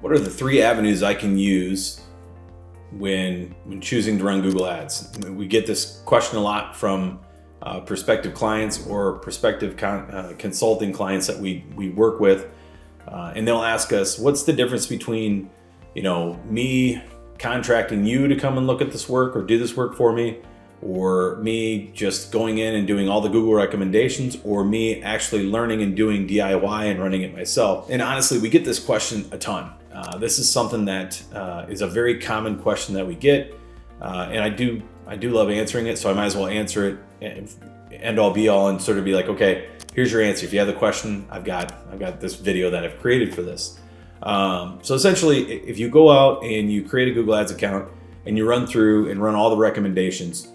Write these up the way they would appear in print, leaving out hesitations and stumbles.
what are the 3 avenues I can use when choosing to run Google Ads? We get this question a lot from prospective clients or prospective consulting clients that we work with, and they'll ask us, what's the difference between me contracting you to come and look at this work or do this work for me, or me just going in and doing all the Google recommendations, or me actually learning and doing DIY and running it myself? And honestly, we get this question a ton. This is something that is a very common question that we get, and I do love answering it, so I might as well answer it and end all be all and sort of be like, okay, here's your answer. If you have the question, I've got this video that I've created for this. So essentially, if you go out and you create a Google Ads account and you run through and run all the recommendations,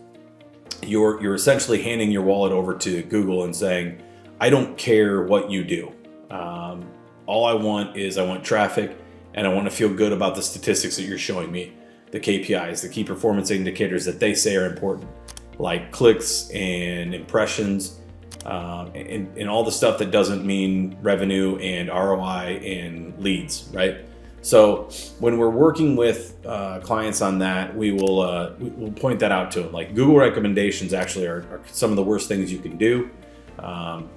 you're essentially handing your wallet over to Google and saying, I don't care what you do. All I want traffic, and I want to feel good about the statistics that you're showing me, the KPIs, the key performance indicators that they say are important, like clicks and impressions, and all the stuff that doesn't mean revenue and ROI and leads, right? So when we're working with clients on that, we'll point that out to them. Like, Google recommendations actually are some of the worst things you can do.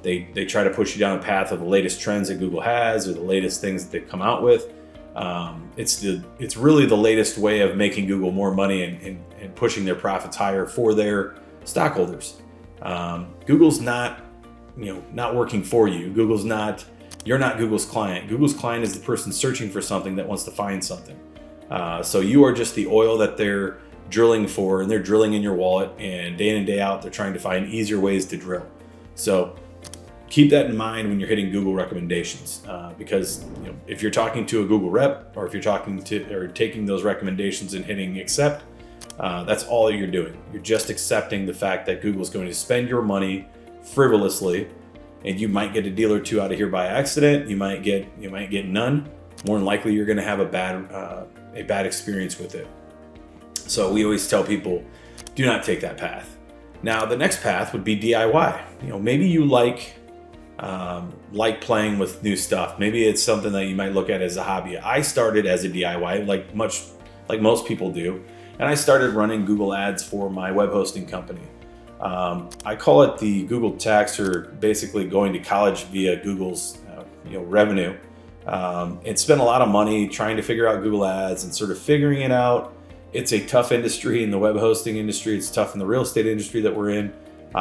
They try to push you down a path of the latest trends that Google has or the latest things that they've come out with. It's really the latest way of making Google more money and pushing their profits higher for their stockholders. Google's not working for you. You're not Google's client. Google's client is the person searching for something that wants to find something. So you are just the oil that they're drilling for, and they're drilling in your wallet, and day in and day out, they're trying to find easier ways to drill. So keep that in mind when you're hitting Google recommendations, because if you're talking to a Google rep, or if you're taking those recommendations and hitting accept, that's all you're doing. You're just accepting the fact that Google's going to spend your money frivolously, and you might get a deal or two out of here by accident. You might get none. More than likely, you're going to have a bad experience with it. So we always tell people, do not take that path. Now, the next path would be DIY. Maybe you like playing with new stuff. Maybe it's something that you might look at as a hobby. I started as a DIY, like most people do, and I started running Google Ads for my web hosting company. I call it the Google tax, or basically going to college via Google's revenue, and spent a lot of money trying to figure out Google Ads and sort of figuring it out. It's a tough industry in the web hosting industry. It's tough in the real estate industry that we're in.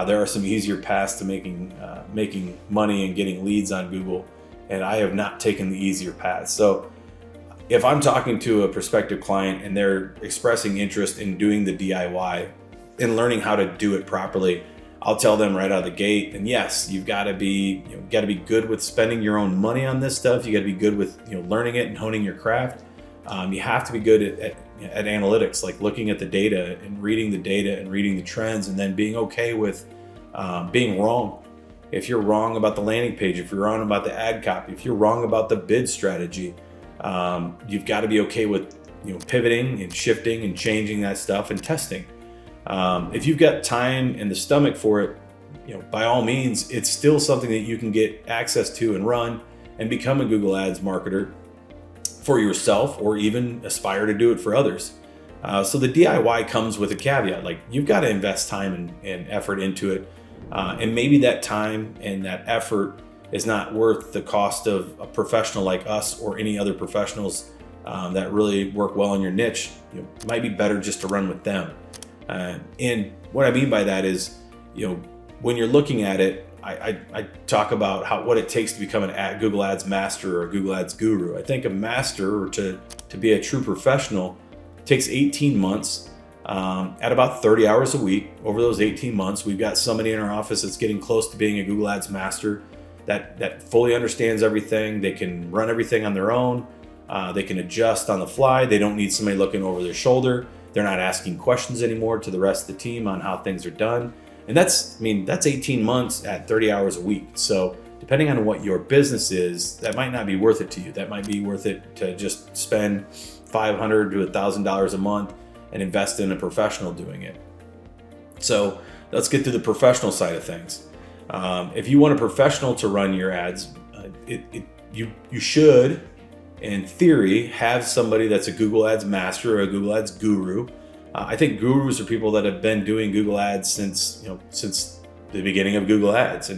There are some easier paths to making money and getting leads on Google, and I have not taken the easier path. So if I'm talking to a prospective client and they're expressing interest in doing the DIY and learning how to do it properly, I'll tell them right out of the gate. And yes, you've got to be good with spending your own money on this stuff. You got to be good with learning it and honing your craft. You have to be good at analytics, like looking at the data and reading the data and reading the trends, and then being okay with being wrong. If you're wrong about the landing page, if you're wrong about the ad copy, if you're wrong about the bid strategy, you've got to be okay with pivoting and shifting and changing that stuff and testing. If you've got time and the stomach for it, by all means, it's still something that you can get access to and run and become a Google Ads marketer for yourself, or even aspire to do it for others. So the DIY comes with a caveat, like you've got to invest time and effort into it. And maybe that time and that effort is not worth the cost of a professional like us or any other professionals that really work well in your niche. It might be better just to run with them. And what I mean by that is, when you're looking at it, I talk about what it takes to become a Google Ads master or a Google Ads guru. I think a master, or to be a true professional, takes 18 months at about 30 hours a week. Over those 18 months, we've got somebody in our office that's getting close to being a Google Ads master that fully understands everything. They can run everything on their own. They can adjust on the fly. They don't need somebody looking over their shoulder. They're not asking questions anymore to the rest of the team on how things are done. And that's 18 months at 30 hours a week. So depending on what your business is, that might not be worth it to you. That might be worth it to just spend $500 to $1,000 a month and invest in a professional doing it. So let's get to the professional side of things. If you want a professional to run your ads, you should in theory, have somebody that's a Google Ads master or a Google Ads guru. I think gurus are people that have been doing Google Ads since the beginning of Google Ads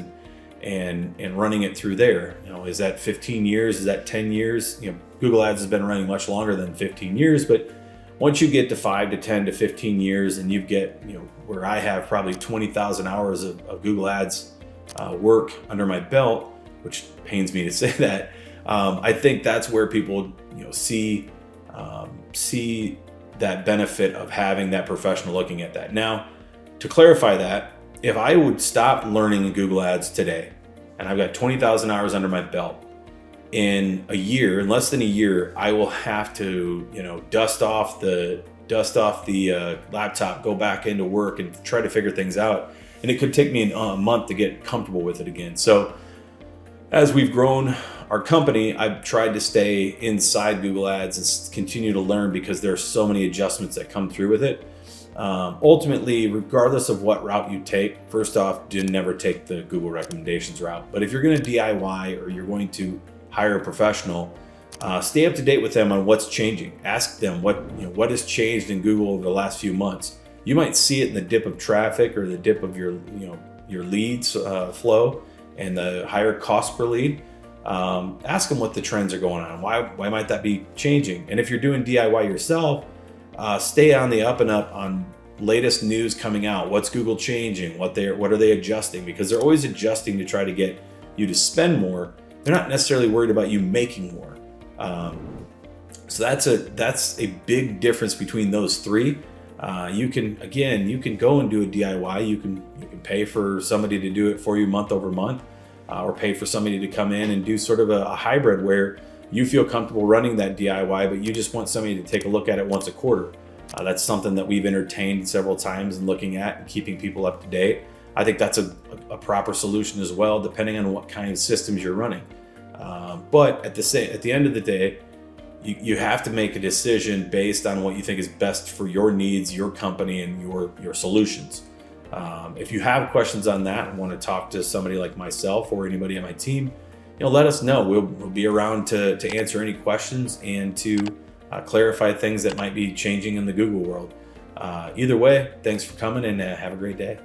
and running it through there. Is that 15 years? Is that 10 years? Google Ads has been running much longer than 15 years, but once you get to 5 to 10 to 15 years and you get, where I have probably 20,000 hours of Google Ads work under my belt, which pains me to say that, I think that's where people, see that benefit of having that professional looking at that. Now, to clarify that, if I would stop learning Google Ads today, and I've got 20,000 hours under my belt, in less than a year, I will have to, dust off the laptop, go back into work and try to figure things out. And it could take me a month to get comfortable with it again. So as we've grown our company, I've tried to stay inside Google Ads and continue to learn, because there are so many adjustments that come through with it. Ultimately, regardless of what route you take, first off, never take the Google recommendations route. But if you're going to DIY or you're going to hire a professional, stay up to date with them on what's changing. Ask them what has changed in Google over the last few months. You might see it in the dip of traffic or the dip of your leads flow and the higher cost per lead. Ask them what the trends are going on. Why might that be changing? And if you're doing DIY yourself, stay on the up and up on latest news coming out. What's Google changing? What are they adjusting? Because they're always adjusting to try to get you to spend more. They're not necessarily worried about you making more. So that's a big difference between those three. You can go and do a DIY. You can pay for somebody to do it for you month over month, or pay for somebody to come in and do sort of a hybrid where you feel comfortable running that DIY, but you just want somebody to take a look at it once a quarter. That's something that we've entertained several times and looking at and keeping people up to date. I think that's a proper solution as well, depending on what kind of systems you're running. But at the end of the day, you have to make a decision based on what you think is best for your needs, your company, and your solutions. If you have questions on that and want to talk to somebody like myself or anybody on my team, let us know. We'll be around to answer any questions and to clarify things that might be changing in the Google world. Either way, thanks for coming, and have a great day.